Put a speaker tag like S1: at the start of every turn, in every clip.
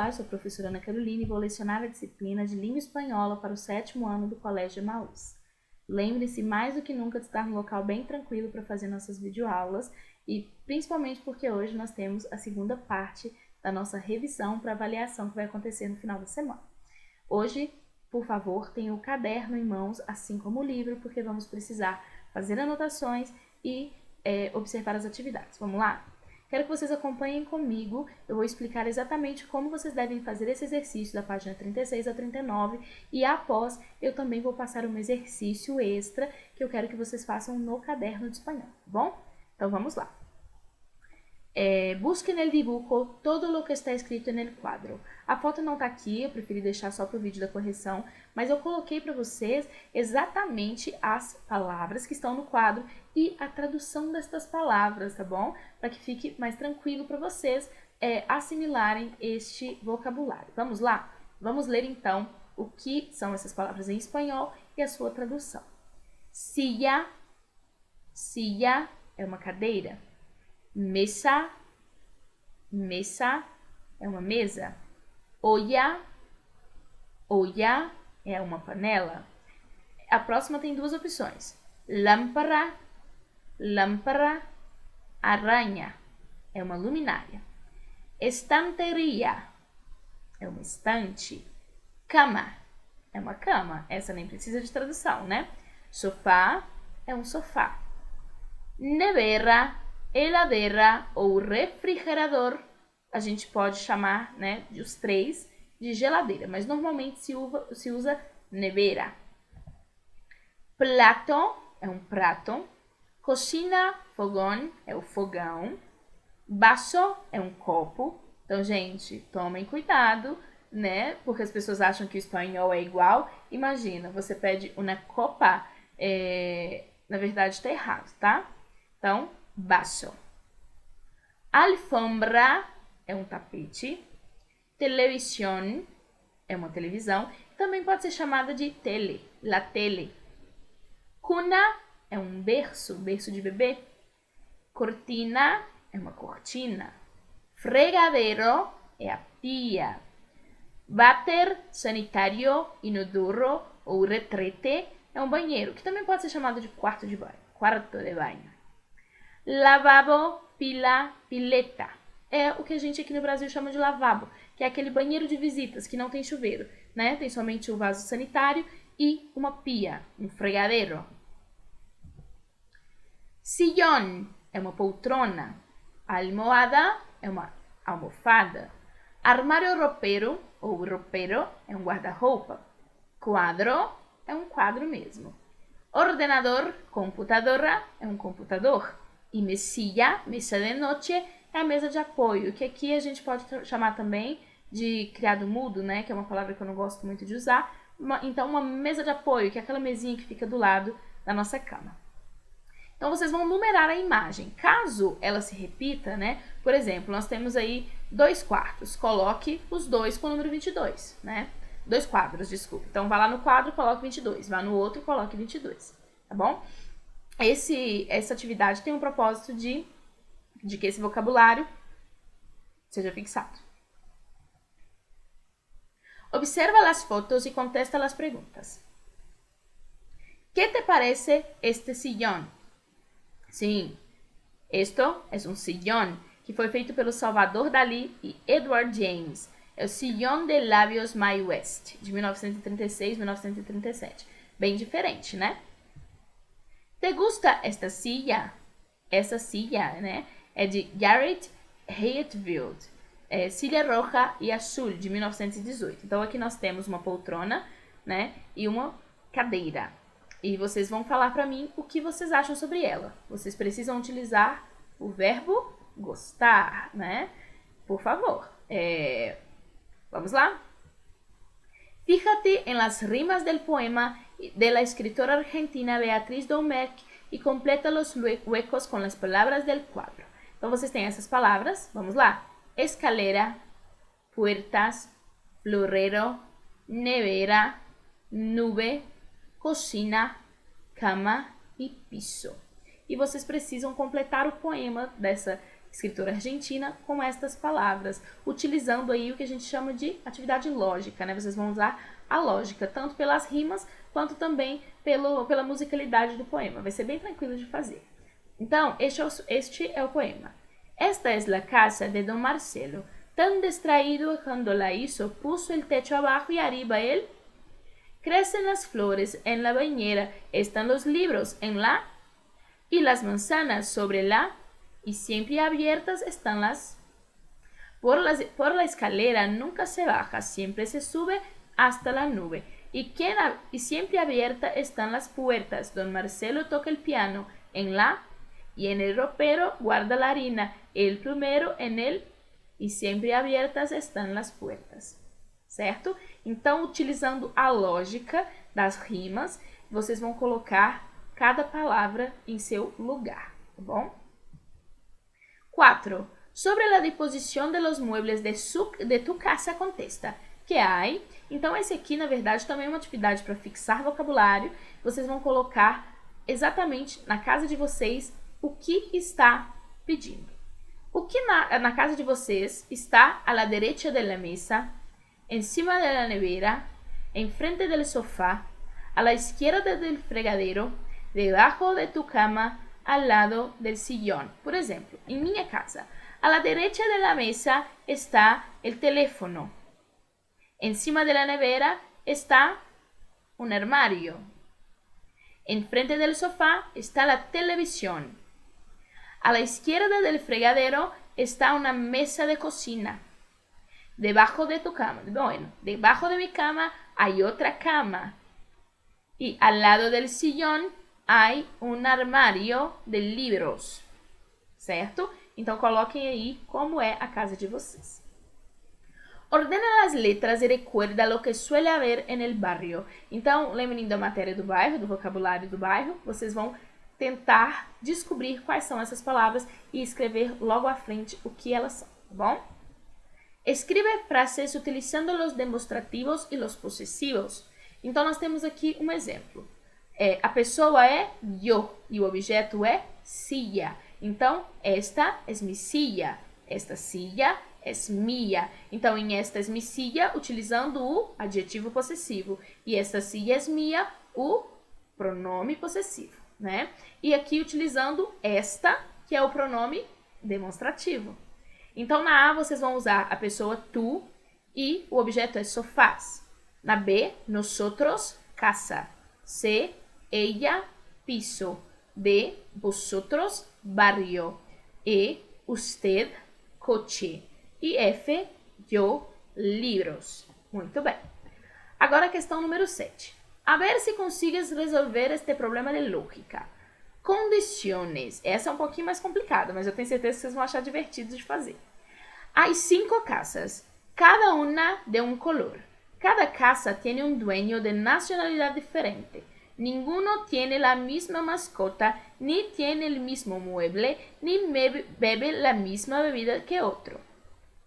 S1: Olá, eu sou a professora Ana Carolina e vou lecionar a disciplina de Língua Espanhola para o 7º ano do Colégio Emaús. Lembre-se mais do que nunca de estar num local bem tranquilo para fazer nossas videoaulas e principalmente porque hoje nós temos a segunda parte da nossa revisão para avaliação que vai acontecer no final da semana. Hoje, por favor, tenha o caderno em mãos, assim como o livro, porque vamos precisar fazer anotações e observar as atividades. Vamos lá? Quero que vocês acompanhem comigo, eu vou explicar exatamente como vocês devem fazer esse exercício da página 36 a 39 e após eu também vou passar um exercício extra que eu quero que vocês façam no caderno de espanhol, tá bom? Então vamos lá. Busque no dibujo todo lo que está escrito no quadro. A foto não está aqui, eu preferi deixar só para o vídeo da correção, mas eu coloquei para vocês exatamente as palavras que estão no quadro e a tradução destas palavras, tá bom? Para que fique mais tranquilo para vocês assimilarem este vocabulário. Vamos lá? Vamos ler então o que são essas palavras em espanhol e a sua tradução. Silla, silla é uma cadeira. Mesa, mesa é uma mesa. Olla, olla é uma panela. A próxima tem duas opções. Lámpara, lámpara, aranha é uma luminária. Estanteria é uma estante. Cama é uma cama. Essa nem precisa de tradução, né? Sofá é um sofá. Nevera, heladeira ou refrigerador, a gente pode chamar, né, os três de geladeira, mas normalmente se usa nevera. Plato é um prato. Cocina, fogão, é o fogão. Vaso é um copo. Então, gente, tomem cuidado, né, porque as pessoas acham que o espanhol é igual. Imagina, você pede uma copa, na verdade está errado, tá? Então, vaso. Alfombra é um tapete. Televisão é uma televisão. Também pode ser chamada de tele, la tele. Cuna é um berço, berço de bebê. Cortina é uma cortina. Fregadero é a pia. Váter sanitário, inodoro ou retrete é um banheiro, que também pode ser chamado de quarto de banho. Quarto de banho. Lavabo, pila, pileta. É o que a gente aqui no Brasil chama de lavabo, que é aquele banheiro de visitas que não tem chuveiro, né? Tem somente o vaso sanitário e uma pia, um fregadero. Sillón é uma poltrona. Almohada é uma almofada. Armário ropero ou ropero é um guarda-roupa. Quadro é um quadro mesmo. Ordenador, computadora, é um computador. E mesilla, mesa de noche, é a mesa de apoio, que aqui a gente pode chamar também de criado mudo, né? Que é uma palavra que eu não gosto muito de usar. Então, uma mesa de apoio, que é aquela mesinha que fica do lado da nossa cama. Então, vocês vão numerar a imagem. Caso ela se repita, né? Por exemplo, nós temos aí 2 quartos. Coloque os 2 com o número 22, né? 2 quadros, desculpa. Então, vá lá no quadro, coloque 22. Vá no outro, coloque 22, tá bom? Essa atividade tem um propósito de que esse vocabulário seja fixado. Observa as fotos e contesta as perguntas. ¿Qué te parece este sillón? Sim, esto es un sillón que foi feito pelo Salvador Dalí e Edward James. É o Sillón de Labios Mae West, de 1936-1937. Bem diferente, né? ¿Te gusta esta silla? Essa silla, né? É de Garrett Hatfield. Silla roja e azul, de 1918. Então, aqui nós temos uma poltrona, né? E uma cadeira. E vocês vão falar para mim o que vocês acham sobre ela. Vocês precisam utilizar o verbo gostar, né? Por favor. Vamos lá? Fíjate en las rimas del poema de la escritora argentina Beatriz Domecq e completa los huecos con las palabras del cuadro. Então, vocês têm essas palavras. Vamos lá? Escalera, puertas, florero, nevera, nube, cocina, cama e piso. E vocês precisam completar o poema escritora argentina, com estas palavras, utilizando aí o que a gente chama de atividade lógica, né? Vocês vão usar a lógica, tanto pelas rimas, quanto também pela musicalidade do poema. Vai ser bem tranquilo de fazer. Então, este é o poema. Esta es la casa de don Marcelo, tan distraído cuando la hizo, puso el techo abajo y arriba él. Crecen las flores en la bañera, están los libros en la, y las manzanas sobre la, y siempre abiertas están las. Por la escalera nunca se baja, siempre se sube hasta la nube. Y siempre abiertas están las puertas. Don Marcelo toca el piano en la, y en el ropero guarda la harina, el plumero en él, e sempre abertas estão as portas, certo? Então, utilizando a lógica das rimas, vocês vão colocar cada palavra em seu lugar, tá bom? 4. Sobre a disposição de los muebles de tu casa, contesta. Que hay? Então, esse aqui, na verdade, também é uma atividade para fixar vocabulário. Vocês vão colocar exatamente na casa de vocês o que está pedindo. O que na casa de vocês está a la derecha de la mesa, encima de la nevera, enfrente del sofá, a la izquierda del fregadero, debajo de tu cama, al lado del sillón. Por exemplo, em minha casa, a la derecha de la mesa está el teléfono. Encima de la nevera está un armario. Enfrente del sofá está la televisión. A la izquierda del fregadero está una mesa de cocina. Debajo de tu cama, debajo de mi cama hay otra cama. Y al lado del sillón hay un armário de livros. Certo? Então coloquem aí como é a casa de vocês. Ordena as letras e recuerda lo que suele haber en el barrio. Então, lembrem da matéria do bairro, do vocabulário do bairro, vocês vão tentar descobrir quais são essas palavras e escrever logo à frente o que elas são, tá bom? Escribe frases utilizando os demonstrativos e os possessivos. Então, nós temos aqui um exemplo. A pessoa é yo e o objeto é silla. Então, esta es mi silla. Esta silla es mía. Então, em esta es mi silla, utilizando o adjetivo possessivo. E esta silla es mía, o pronome possessivo, né? E aqui utilizando esta, que é o pronome demonstrativo. Então, na A, vocês vão usar a pessoa tu e o objeto é sofás. Na B, nosotros, casa. C, ella, piso. D, vosotros, barrio. E, usted, coche. E F, yo, livros. Muito bem. Agora a questão número 7. A ver se consigues resolver este problema de lógica. Condiciones. Essa é um pouquinho mais complicada, mas eu tenho certeza que vocês vão achar divertido de fazer. Há 5 casas, cada uma de um color. Cada casa tem um dueño de nacionalidade diferente. Ninguno tiene la misma mascota, ni tiene el mismo mueble, ni bebe la misma bebida que outro.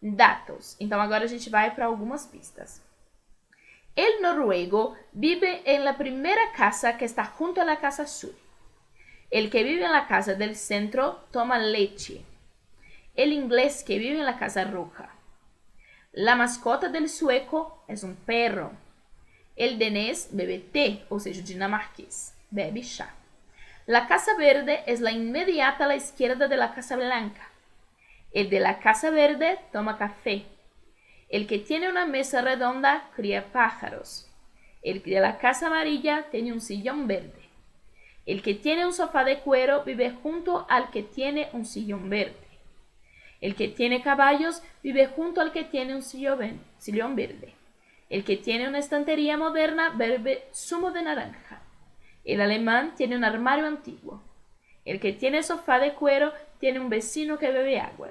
S1: Datos. Então agora a gente vai para algumas pistas. El noruego vive en la primera casa que está junto a la casa azul. El que vive en la casa del centro toma leche. El inglés que vive en la casa roja. La mascota del sueco es un perro. El danés bebe té, ou seja, o dinamarquês, bebe chá. La casa verde es la inmediata a la izquierda de la casa blanca. El de la casa verde toma café. El que tiene una mesa redonda cría pájaros. El de la casa amarilla tiene un sillón verde. El que tiene un sofá de cuero vive junto al que tiene un sillón verde. El que tiene caballos vive junto al que tiene un sillón verde. El que tiene una estantería moderna bebe zumo de naranja. El alemán tiene un armario antiguo. El que tiene sofá de cuero tiene un vecino que bebe agua.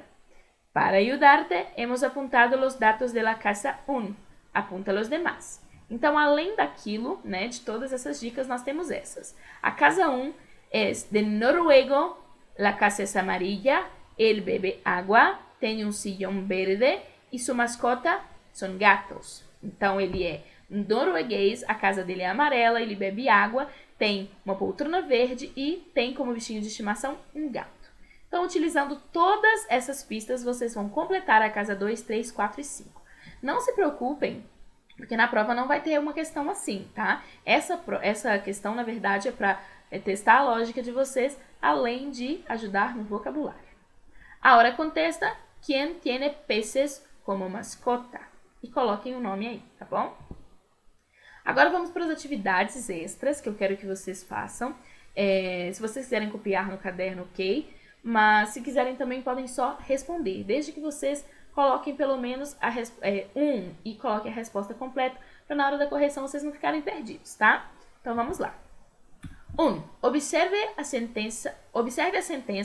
S1: Para ayudarte, hemos apuntado os dados da casa 1. Apunta os demais. Então, além daquilo, né, de todas essas dicas, nós temos essas. A casa 1 é de noruego, la casa es amarilla, ele bebe agua, tem um sillón verde e sua mascota são gatos. Então, ele é norueguês, a casa dele é amarela, ele bebe água, tem uma poltrona verde e tem como bichinho de estimação um gato. Então, utilizando todas essas pistas, vocês vão completar a casa 2, 3, 4 e 5. Não se preocupem, porque na prova não vai ter uma questão assim, tá? Essa questão, na verdade, é para testar a lógica de vocês, além de ajudar no vocabulário. Ahora contesta, ¿quién tiene peces como mascota? E coloquem o nome aí, tá bom? Agora vamos para as atividades extras que eu quero que vocês façam. Se vocês quiserem copiar no caderno, ok. Mas se quiserem também podem só responder, desde que vocês coloquem pelo menos e coloquem a resposta completa, para na hora da correção vocês não ficarem perdidos, tá? Então vamos lá. 1. Observe a sentença,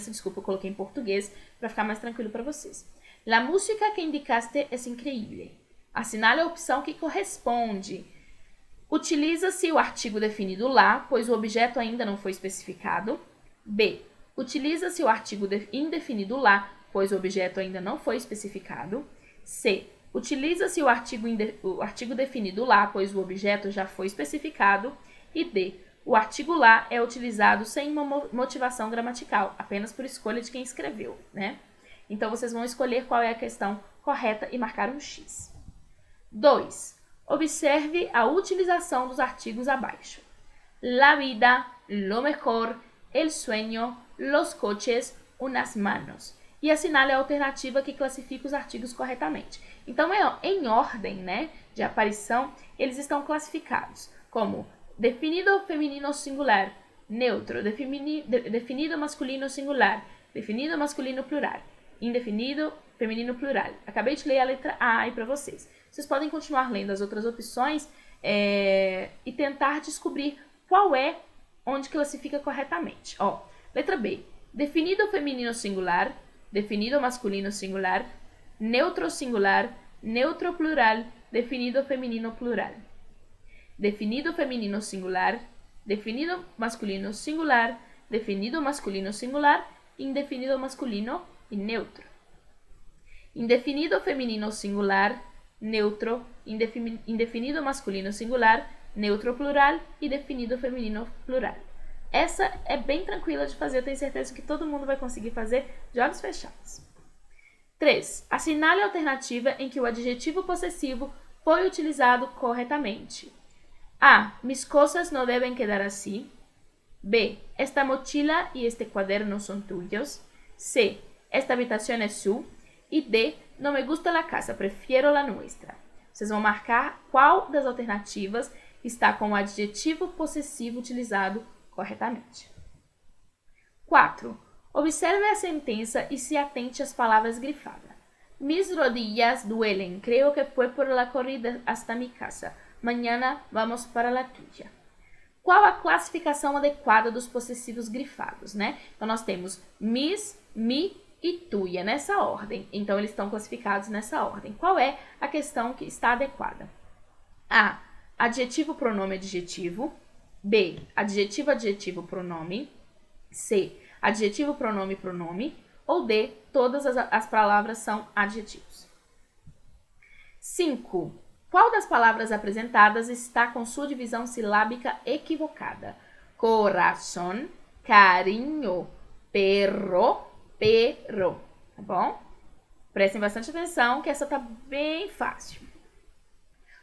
S1: desculpa, eu coloquei em português para ficar mais tranquilo para vocês. La música que indicaste es increíble. Assinale a opção que corresponde. Utiliza-se o artigo definido lá, pois o objeto ainda não foi especificado. B. Utiliza-se o artigo indefinido lá, pois o objeto ainda não foi especificado. C. Utiliza-se o artigo definido lá, pois o objeto já foi especificado. E D. O artigo lá é utilizado sem uma motivação gramatical, apenas por escolha de quem escreveu, né? Então, vocês vão escolher qual é a questão correta e marcar um X. 2. Observe a utilização dos artigos abaixo. La vida, lo mejor, el sueño, los coches, unas manos. E assinale a alternativa que classifica os artigos corretamente. Então, em ordem, né, de aparição, eles estão classificados como definido feminino singular, neutro, definido masculino singular, definido masculino plural, indefinido feminino plural. Acabei de ler a letra A aí para vocês. Vocês podem continuar lendo as outras opções e tentar descobrir qual é onde classifica corretamente. Ó, letra B, definido feminino singular, definido masculino singular, neutro singular, neutro plural, definido feminino plural. Definido feminino singular, definido masculino singular, definido masculino singular, indefinido masculino e neutro. Indefinido feminino singular, neutro, indefinido masculino singular, neutro plural e definido feminino plural. Essa é bem tranquila de fazer, eu tenho certeza que todo mundo vai conseguir fazer de olhos fechados. 3. Assinale a alternativa em que o adjetivo possessivo foi utilizado corretamente. A. Mis cosas no deben quedar así. B. Esta mochila y este cuaderno son tuyos. C. Esta habitación es su. E D. No me gusta la casa, prefiero la nuestra. Vocês vão marcar qual das alternativas está com o adjetivo possessivo utilizado corretamente. 4. Observe a sentença e se atente às palavras grifadas. Mis rodillas duelen, creo que fue por la corrida hasta mi casa. Mañana vamos para la tuya. Qual a classificação adequada dos possessivos grifados, né? Então, nós temos mis, mi e tuya nessa ordem. Então, eles estão classificados nessa ordem. Qual é a questão que está adequada? A. Adjetivo, pronome, adjetivo. B. Adjetivo, adjetivo, pronome. C. Adjetivo, pronome, pronome. Ou D. Todas as palavras são adjetivos. 5. Qual das palavras apresentadas está com sua divisão silábica equivocada? Coração, carinho, perro, pero. Tá bom? Prestem bastante atenção que essa tá bem fácil.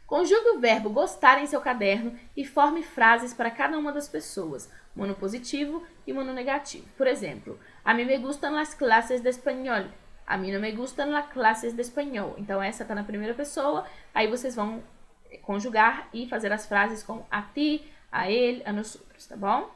S1: Conjugue o verbo gostar em seu caderno e forme frases para cada uma das pessoas, monopositivo e mononegativo. Por exemplo, a mim me gustan las clases de espanhol. A mim não me gustan las clases de espanhol. Então, essa está na primeira pessoa. Aí, vocês vão conjugar e fazer as frases com a ti, a ele, a nós outros, tá bom?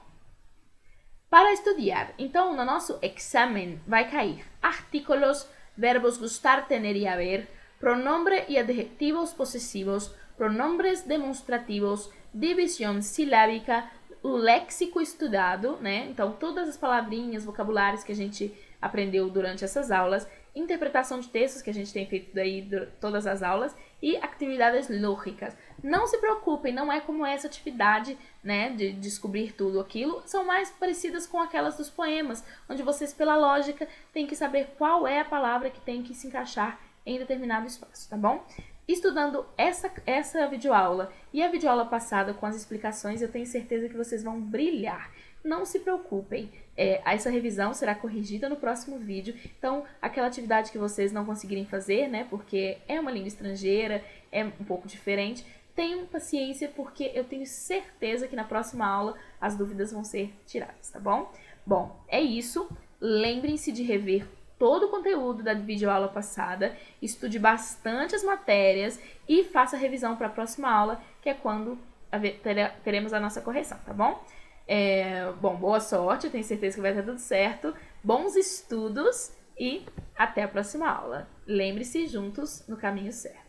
S1: Para estudar. Então, no nosso exame vai cair artículos, verbos gustar, tener e haber, pronombre e adjetivos possessivos, pronombres demonstrativos, divisão silábica, o léxico estudado, né? Então, todas as palavrinhas, vocabulários que a gente aprendeu durante essas aulas, interpretação de textos que a gente tem feito daí todas as aulas e atividades lógicas. Não se preocupem, não é como essa atividade, né, de descobrir tudo aquilo, são mais parecidas com aquelas dos poemas, onde vocês, pela lógica, têm que saber qual é a palavra que tem que se encaixar em determinado espaço, tá bom? Estudando essa videoaula e a videoaula passada com as explicações, eu tenho certeza que vocês vão brilhar. Não se preocupem, essa revisão será corrigida no próximo vídeo, então aquela atividade que vocês não conseguirem fazer, né, porque é uma língua estrangeira, é um pouco diferente, tenham paciência porque eu tenho certeza que na próxima aula as dúvidas vão ser tiradas, tá bom? Bom, é isso. Lembrem-se de rever todo o conteúdo da videoaula passada, estude bastante as matérias e faça a revisão para a próxima aula, que é quando teremos a nossa correção, tá bom? Bom, boa sorte, eu tenho certeza que vai dar tudo certo. Bons estudos e até a próxima aula. Lembre-se, juntos no caminho certo.